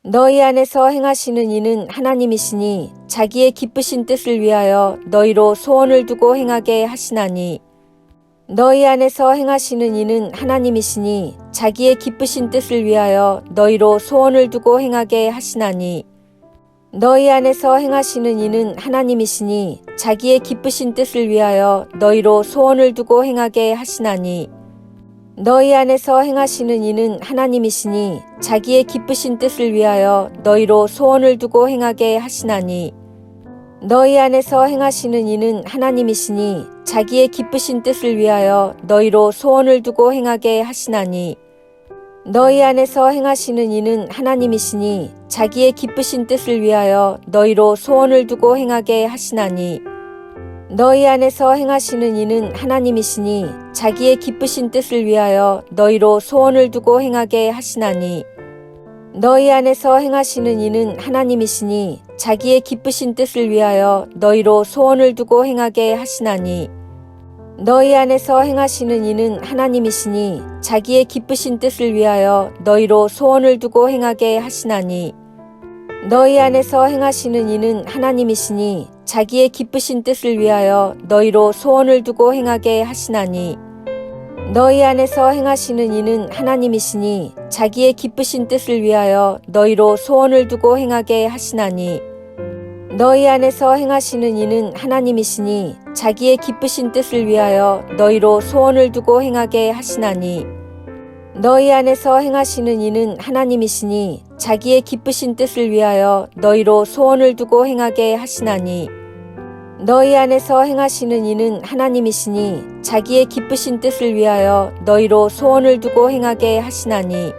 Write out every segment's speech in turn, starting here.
너희 안에서 행하시는 이는 하나님이시니 자기의 기쁘신 뜻을 위하여 너희로 소원을 두고 행하게 하시나니 너희 안에서 행하시는 이는 하나님이시니 자기의 기쁘신 뜻을 위하여 너희로 소원을 두고 행하게 하시나니 너희 안에서 행하시는 이는 하나님이시니 자기의 기쁘신 뜻을 위하여 너희로 소원을 두고 행하게 하시나니 너희 안에서 행하시는 이는 하나님이시니 자기의 기쁘신 뜻을 위하여 너희로 소원을 두고 행하게 하시나니 너희 안에서 행하시는 이는 하나님이시니 자기의 기쁘신 뜻을 위하여 너희로 소원을 두고 행하게 하시나니 너희 안에서 행하시는 이는 하나님이시니 자기의 기쁘신 뜻을 위하여 너희로 소원을 두고 행하게 하시나니 너희 안에서 행하시는 이는 하나님이시니 자기의 기쁘신 뜻을 위하여 너희로 소원을 두고 행하게 하시나니 너희 안에서 행하시는 이는 하나님이시니 자기의 기쁘신 뜻을 위하여 너희로 소원을 두고 행하게 하시나니 너희 안에서 행하시는 이는 하나님이시니 자기의 기쁘신 뜻을 위하여 너희로 소원을 두고 행하게 하시나니 너희 안에서 행하시는 이는 하나님이시니 자기의 기쁘신 뜻을 위하여 너희로 소원을 두고 행하게 하시나니 너희 안에서 행하시는 이는 하나님이시니 자기의 기쁘신 뜻을 위하여 너희로 소원을 두고 행하게 하시나니 너희 안에서 행하시는 이는 하나님이시니 자기의 기쁘신 뜻을 위하여 너희로 소원을 두고 행하게 하시나니 너희 안에서 행하시는 이는 하나님이시니 자기의 기쁘신 뜻을 위하여 너희로 소원을 두고 행하게 하시나니 너희 안에서 행하시는 이는 하나님이시니 자기의 기쁘신 뜻을 위하여 너희로 소원을 두고 행하게 하시나니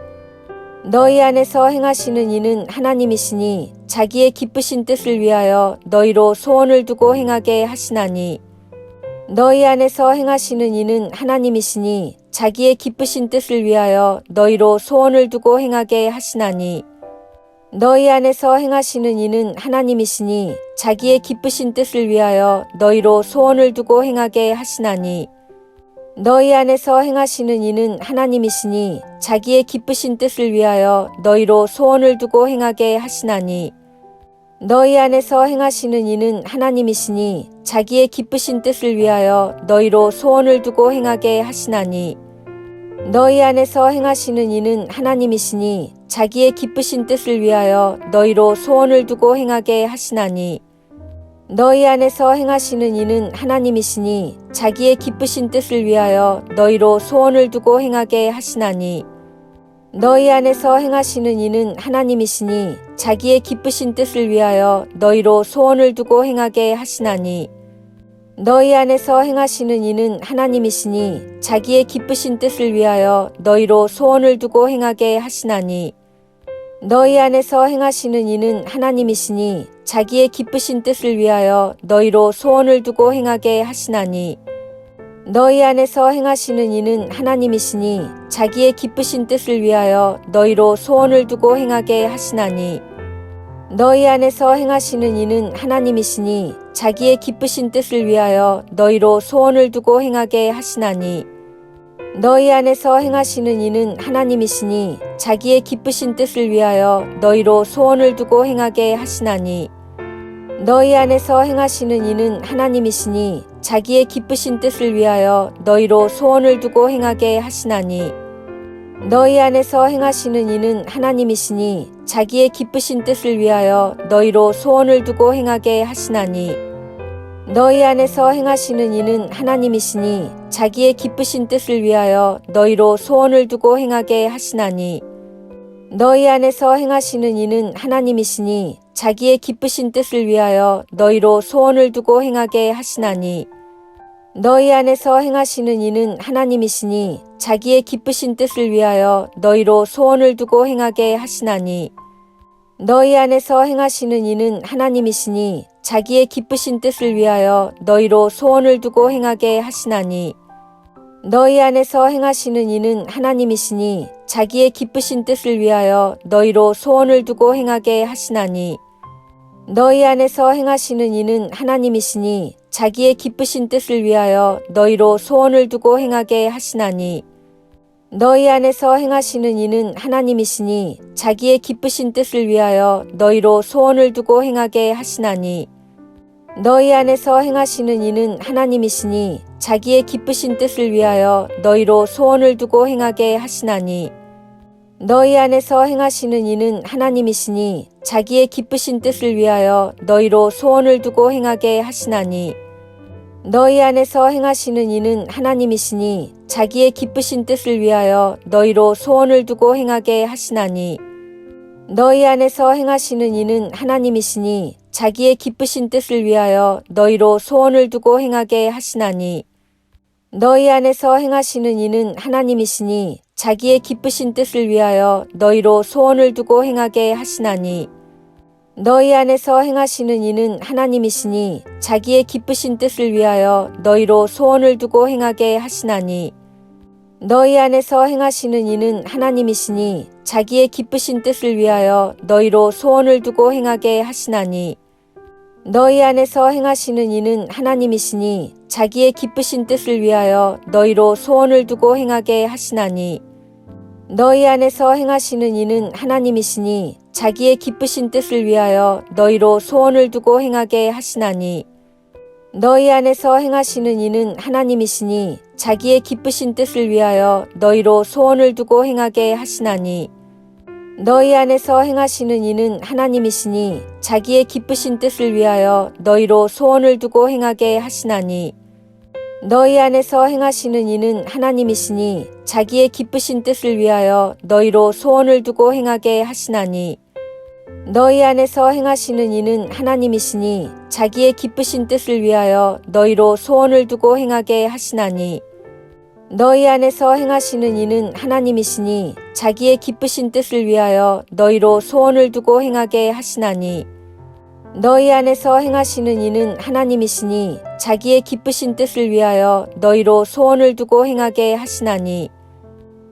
너희 안에서 행하시는 이는 하나님이시니 자기의 기쁘신 뜻을 위하여 너희로 소원을 두고 행하게 하시나니 너희 안에서 행하시는 이는 하나님이시니 자기의 기쁘신 뜻을 위하여 너희로 소원을 두고 행하게 하시나니 너희 안에서 행하시는 이는 하나님이시니 자기의 기쁘신 뜻을 위하여 너희로 소원을 두고 행하게 하시나니 너희 안에서 행하시는 이는 하나님이시니 자기의 기쁘신 뜻을 위하여 너희로 소원을 두고 행하게 하시나니 너희 안에서 행하시는 이는 하나님이시니 자기의 기쁘신 뜻을 위하여 너희로 소원을 두고 행하게 하시나니 너희 안에서 행하시는 이는 하나님이시니 자기의 기쁘신 뜻을 위하여 너희로 소원을 두고 행하게 하시나니 너희 안에서 행하시는 이는 하나님이시니 자기의 기쁘신 뜻을 위하여 너희로 소원을 두고 행하게 하시나니 너희 안에서 행하시는 이는 하나님이시니 자기의 기쁘신 뜻을 위하여 너희로 소원을 두고 행하게 하시나니 너희 안에서 행하시는 이는 하나님이시니 자기의 기쁘신 뜻을 위하여 너희로 소원을 두고 행하게 하시나니 너희 안에서 행하시는 이는 하나님이시니 자기의 기쁘신 뜻을 위하여 너희로 소원을 두고 행하게 하시나니 너희 안에서 행하시는 이는 하나님이시니 자기의 기쁘신 뜻을 위하여 너희로 소원을 두고 행하게 하시나니 너희 안에서 행하시는 이는 하나님이시니 자기의 기쁘신 뜻을 위하여 너희로 소원을 두고 행하게 하시나니 너희 안에서 행하시는 이는 하나님이시니 자기의 기쁘신 뜻을 위하여 너희로 소원을 두고 행하게 하시나니 너희 안에서 행하시는 이는 하나님이시니 자기의 기쁘신 뜻을 위하여 너희로 소원을 두고 행하게 하시나니 너희 안에서 행하시는 이는 하나님이시니 자기의 기쁘신 뜻을 위하여 너희로 소원을 두고 행하게 하시나니 너희 안에서 행하시는 이는 하나님이시니 자기의 기쁘신 뜻을 위하여 너희로 소원을 두고 행하게 하시나니 너희 안에서 행하시는 이는 하나님이시니 자기의 기쁘신 뜻을 위하여 너희로 소원을 두고 행하게 하시나니 너희 안에서 행하시는 이는 하나님이시니 자기의 기쁘신 뜻을 위하여 너희로 소원을 두고 행하게 하시나니 너희 안에서 행하시는 이는 하나님이시니 자기의 기쁘신 뜻을 위하여 너희로 소원을 두고 행하게 하시나니 너희 안에서 행하시는 이는 하나님이시니 자기의 기쁘신 뜻을 위하여 너희로 소원을 두고 행하게 하시나니 너희 안에서 행하시는 이는 하나님이시니 자기의 기쁘신 뜻을 위하여 너희로 소원을 두고 행하게 하시나니 너희 안에서 행하시는 이는 하나님이시니 자기의 기쁘신 뜻을 위하여 너희로 소원을 두고 행하게 하시나니 너희 안에서 행하시는 이는 하나님이시니 자기의 기쁘신 뜻을 위하여 너희로 소원을 두고 행하게 하시나니 너희 안에서 행하시는 이는 하나님이시니 자기의 기쁘신 뜻을 위하여 너희로 소원을 두고 행하게 하시나니 너희 안에서 행하시는 이는 하나님이시니 자기의 기쁘신 뜻을 위하여 너희로 소원을 두고 행하게 하시나니 너희 안에서 행하시는 이는 하나님이시니 자기의 기쁘신 뜻을 위하여 너희로 소원을 두고 행하게 하시나니 너희 안에서 행하시는 이는 하나님이시니 자기의 기쁘신 뜻을 위하여 너희로 소원을 두고 행하게 하시나니 너희 안에서 행하시는 이는 하나님이시니 자기의 기쁘신 뜻을 위하여 너희로 소원을 두고 행하게 하시나니 너희 안에서 행하시는 이는 하나님이시니 자기의 기쁘신 뜻을 위하여 너희로 소원을 두고 행하게 하시나니 너희 안에서 행하시는 이는 하나님이시니 자기의 기쁘신 뜻을 위하여 너희로 소원을 두고 행하게 하시나니 너희 안에서 행하시는 이는 하나님이시니 자기의 기쁘신 뜻을 위하여 너희로 소원을 두고 행하게 하시나니 너희 안에서 행하시는 이는 하나님이시니 자기의 기쁘신 뜻을 위하여 너희로 소원을 두고 행하게 하시나니 너희 안에서 행하시는 이는 하나님이시니 자기의 기쁘신 뜻을 위하여 너희로 소원을 두고 행하게 하시나니 너희 안에서 행하시는 이는 하나님이시니 자기의 기쁘신 뜻을 위하여 너희로 소원을 두고 행하게 하시나니 너희 안에서 행하시는 이는 하나님이시니 자기의 기쁘신 뜻을 위하여 너희로 소원을 두고 행하게 하시나니 너희 안에서 행하시는 이는 하나님이시니 자기의 기쁘신 뜻을 위하여 너희로 소원을 두고 행하게 하시나니 너희 안에서 행하시는 이는 하나님이시니 자기의 기쁘신 뜻을 위하여 너희로 소원을 두고 행하게 하시나니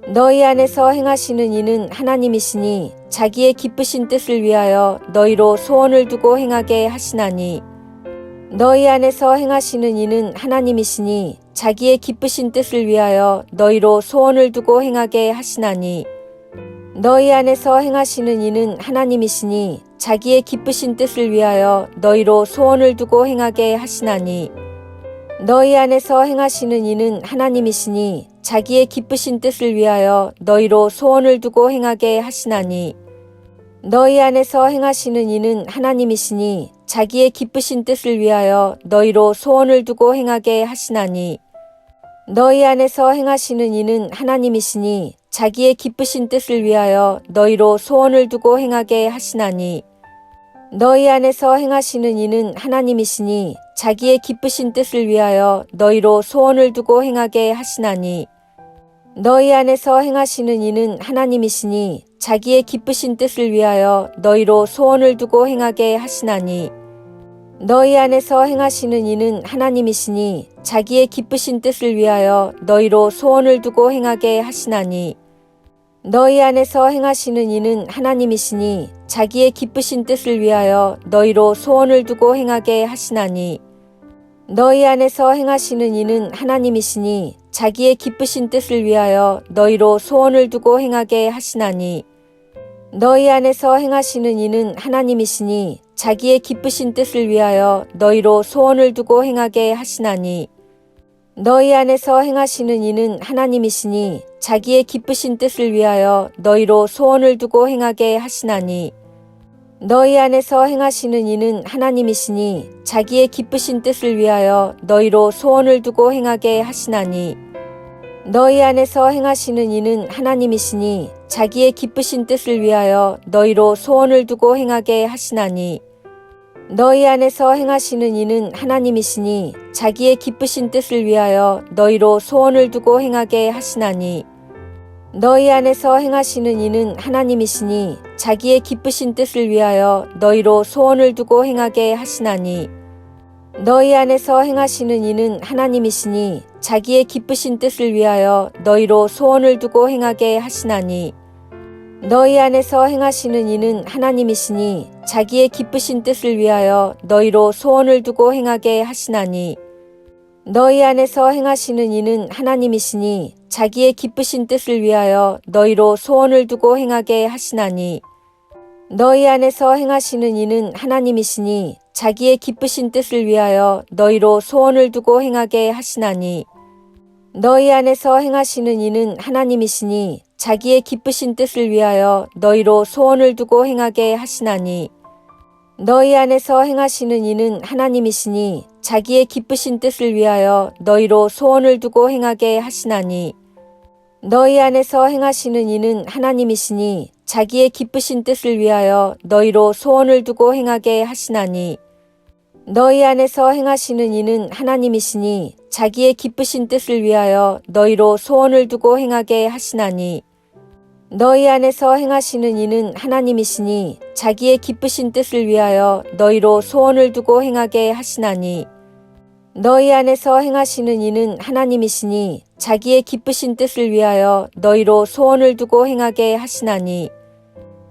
너희 안에서 행하시는 이는 하나님이시니 자기의 기쁘신 뜻을 위하여 너희로 소원을 두고 행하게 하시나니 너희 안에서 행하시는 이는 하나님이시니 자기의 기쁘신 뜻을 위하여 너희로 소원을 두고 행하게 하시나니 너희 안에서 행하시는 이는 하나님이시니 자기의 기쁘신 뜻을 위하여 너희로 소원을 두고 행하게 하시나니 너희 안에서 행하시는 이는 하나님이시니 자기의 기쁘신 뜻을 위하여 너희로 소원을 두고 행하게 하시나니 너희 안에서 행하시는 이는 하나님이시니 자기의 기쁘신 뜻을 위하여 너희로 소원을 두고 행하게 하시나니 너희 안에서 행하시는 이는 하나님이시니 자기의 기쁘신 뜻을 위하여 너희로 소원을 두고 행하게 하시나니 너희 안에서 행하시는 이는 하나님이시니 자기의 기쁘신 뜻을 위하여 너희로 소원을 두고 행하게 하시나니 너희 안에서 행하시는 이는 하나님이시니 자기의 기쁘신 뜻을 위하여 너희로 소원을 두고 행하게 하시나니 너희 안에서 행하시는 이는 하나님이시니 자기의 기쁘신 뜻을 위하여 너희로 소원을 두고 행하게 하시나니 너희 안에서 행하시는 이는 하나님이시니 자기의 기쁘신 뜻을 위하여 너희로 소원을 두고 행하게 하시나니 너희 안에서 행하시는 이는 하나님이시니 자기의 기쁘신 뜻을 위하여 너희로 소원을 두고 행하게 하시나니 너희 안에서 행하시는 이는 하나님이시니 자기의 기쁘신 뜻을 위하여 너희로 소원을 두고 행하게 하시나니 너희 안에서 행하시는 이는 하나님이시니 자기의 기쁘신 뜻을 위하여 너희로 소원을 두고 행하게 하시나니 너희 안에서 행하시는 이는 하나님이시니 자기의 기쁘신 뜻을 위하여 너희로 소원을 두고 행하게 하시나니 너희 안에서 행하시는 이는 하나님이시니 자기의 기쁘신 뜻을 위하여 너희로 소원을 두고 행하게 하시나니 너희 안에서 행하시는 이는 하나님이시니 자기의 기쁘신 뜻을 위하여 너희로 소원을 두고 행하게 하시나니 너희 안에서 행하시는 이는 하나님이시니 자기의 기쁘신 뜻을 위하여 너희로 소원을 두고 행하게 하시나니 너희 안에서 행하시는 이는 하나님이시니 자기의 기쁘신 뜻을 위하여 너희로 소원을 두고 행하게 하시나니 너희 안에서 행하시는 이는 하나님이시니 자기의 기쁘신 뜻을 위하여 너희로 소원을 두고 행하게 하시나니 너희 안에서 행하시는 이는 하나님이시니 자기의 기쁘신 뜻을 위하여 너희로 소원을 두고 행하게 하시나니 너희 안에서 행하시는 이는 하나님이시니 자기의 기쁘신 뜻을 위하여 너희로 소원을 두고 행하게 하시나니 너희 안에서 행하시는 이는 하나님이시니 자기의 기쁘신 뜻을 위하여 너희로 소원을 두고 행하게 하시나니 너희 안에서 행하시는 이는 하나님이시니 자기의 기쁘신 뜻을 위하여 너희로 소원을 두고 행하게 하시나니 너희 안에서 행하시는 이는 하나님이시니 자기의 기쁘신 뜻을 위하여 너희로 소원을 두고 행하게 하시나니 너희 안에서 행하시는 이는 하나님이시니 자기의 기쁘신 뜻을 위하여 너희로 소원을 두고 행하게 하시나니 너희 안에서 행하시는 이는 하나님이시니 자기의 기쁘신 뜻을 위하여 너희로 소원을 두고 행하게 하시나니 너희 안에서 행하시는 이는 하나님이시니 자기의 기쁘신 뜻을 위하여 너희로 소원을 두고 행하게 하시나니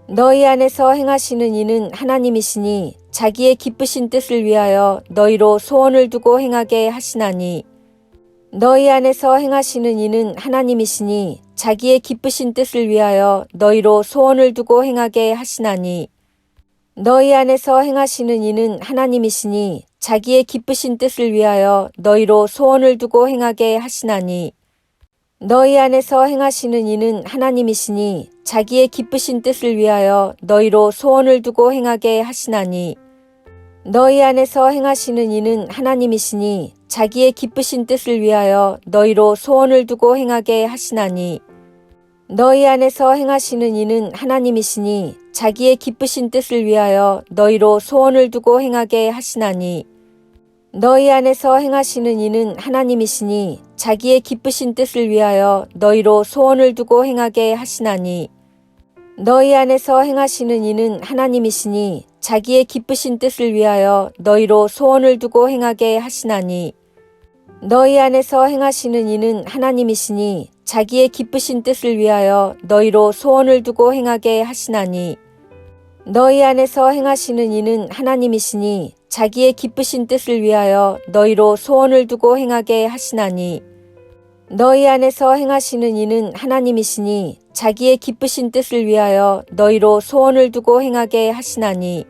너희 안에서 행하시는 이는 하나님이시니 자기의 기쁘신 뜻을 위하여 너희로 소원을 두고 행하게 하시나니 너희 안에서 행하시는 이는 하나님이시니 자기의 기쁘신 뜻을 위하여 너희로 소원을 두고 행하게 하시나니 너희 안에서 행하시는 이는 하나님이시니 자기의 기쁘신 뜻을 위하여 너희로 소원을 두고 행하게 하시나니 너희 안에서 행하시는 이는 하나님이시니 자기의 기쁘신 뜻을 위하여 너희로 소원을 두고 행하게 하시나니 너희 안에서 행하시는 이는 하나님이시니 자기의 기쁘신 뜻을 위하여 너희로 소원을 두고 행하게 하시나니 너희 안에서 행하시는 이는 하나님이시니 자기의 기쁘신 뜻을 위하여 너희로 소원을 두고 행하게 하시나니 너희 안에서 행하시는 이는 하나님이시니 자기의 기쁘신 뜻을 위하여 너희로 소원을 두고 행하게 하시나니 너희 안에서 행하시는 이는 하나님이시니 자기의 기쁘신 뜻을 위하여 너희로 소원을 두고 행하게 하시나니 너희 안에서 행하시는 이는 하나님이시니 자기의 기쁘신 뜻을 위하여 너희로 소원을 두고 행하게 하시나니 너희 안에서 행하시는 이는 하나님이시니 자기의 기쁘신 뜻을 위하여 너희로 소원을 두고 행하게 하시나니 너희 안에서 행하시는 이는 하나님이시니 자기의 기쁘신 뜻을 위하여 너희로 소원을 두고 행하게 하시나니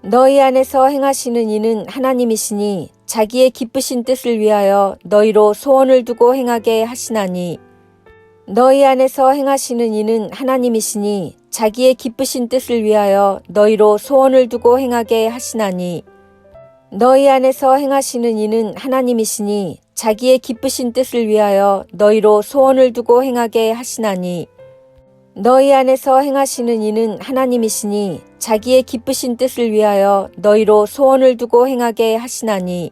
너희 안에서 행하시는 이는 하나님이시니 자기의 기쁘신 뜻을 위하여 너희로 소원을 두고 행하게 하시나니 너희 안에서 행하시는 이는 하나님이시니 자기의 기쁘신 뜻을 위하여 너희로 소원을 두고 행하게 하시나니 너희 안에서 행하시는 이는 하나님이시니 자기의 기쁘신 뜻을 위하여 너희로 소원을 두고 행하게 하시나니 너희 안에서 행하시는 이는 하나님이시니 자기의 기쁘신 뜻을 위하여 너희로 소원을 두고 행하게 하시나니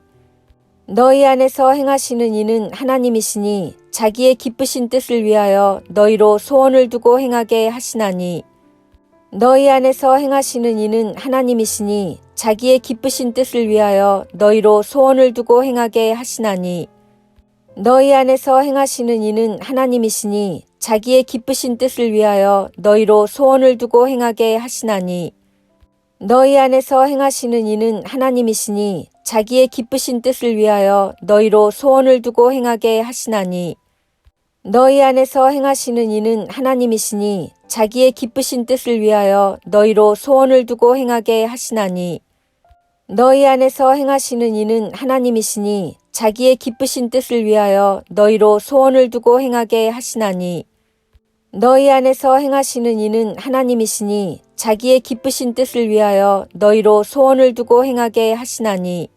너희 안에서 행하시는 이는 하나님이시니 자기의 기쁘신 뜻을 위하여 너희로 소원을 두고 행하게 하시나니 너희 안에서 행하시는 이는 하나님이시니 자기의 기쁘신 뜻을 위하여 너희로 소원을 두고 행하게 하시나니 너희 안에서 행하시는 이는 하나님이시니 자기의 기쁘신 뜻을 위하여 너희로 소원을 두고 행하게 하시나니 너희 안에서 행하시는 이는 하나님이시니 자기의 기쁘신 뜻을 위하여 너희로 소원을 두고 행하게 하시나니 너희 안에서 행하시는 이는 하나님이시니 자기의 기쁘신 뜻을 위하여 너희로 소원을 두고 행하게 하시나니 너희 안에서 행하시는 이는 하나님이시니 자기의 기쁘신 뜻을 위하여 너희로 소원을 두고 행하게 하시나니 너희 안에서 행하시는 이는 하나님이시니 자기의 기쁘신 뜻을 위하여 너희로 소원을 두고 행하게 하시나니